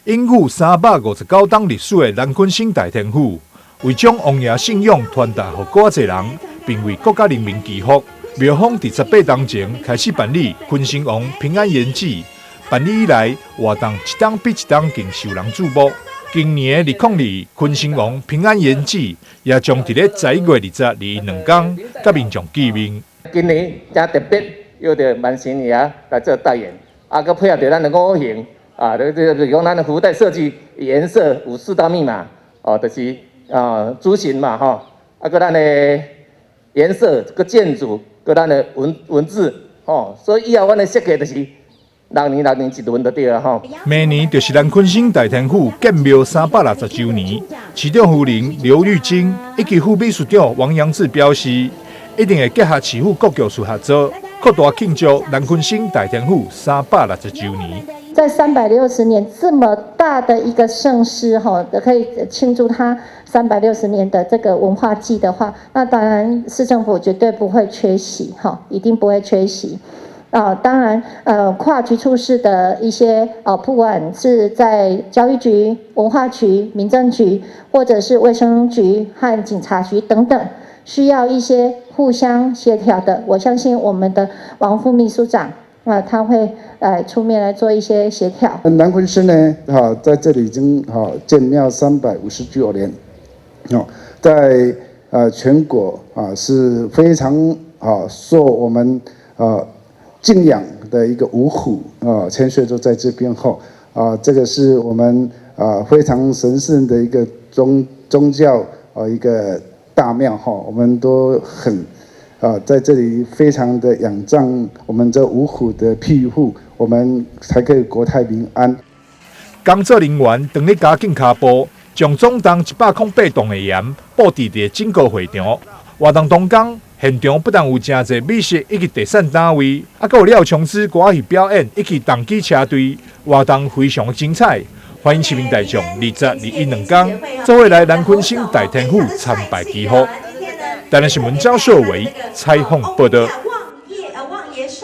拥有359档历史的南昆省大天府，为将王爷信仰传达给更多人，并为国家人民祈福。庙方伫18档前开始办理昆城王平安延祭，办理以来，活动一档比一档更受人注目。今年的2020昆城王平安延祭，也将伫咧11月22日2天，甲民众见面。今年真特别，邀着万神爷来做代言，佮配合着咱的五行就是讲咱的福袋设计颜色有4道密码，就是猪形嘛佮咱的颜色、佮建筑、佮咱的文字所以以后阮的设计就是6年一轮就对了明年就是南昆省大天府建庙360周年，市长夫人刘玉晶以及副秘书长王阳志表示，一定会结合市府各局处合作，扩大庆祝南昆省大天府360周年。在360年这么大的一个盛事可以庆祝它360年的这个文化祭的话，那当然市政府绝对不会缺席一定不会缺席。当然，跨局处室的一些不管是在教育局、文化局、民政局，或者是卫生局和警察局等等，需要一些互相协调的，我相信我们的王副秘书长他会出面来做一些协调。南昆市呢，在这里已经建庙359年，在全国是非常受我们敬仰的一个五虎千岁都在这边这个是我们非常神圣的一个宗教一个大庙我们都很在这里非常的仰仗我们这五虎的庇护，我们才可以国泰民安。工作人员当日加紧脚步，将总重108吨的盐布置在整个会场。活动当天，现场不但有真侪美食以及第三单位，还有廖琼枝歌戏表演以及动机车队，活动非常精彩。欢迎市民大众20、21两天，做伙来南昆省大天府参拜祈福。台南新闻张秀伟采访报道。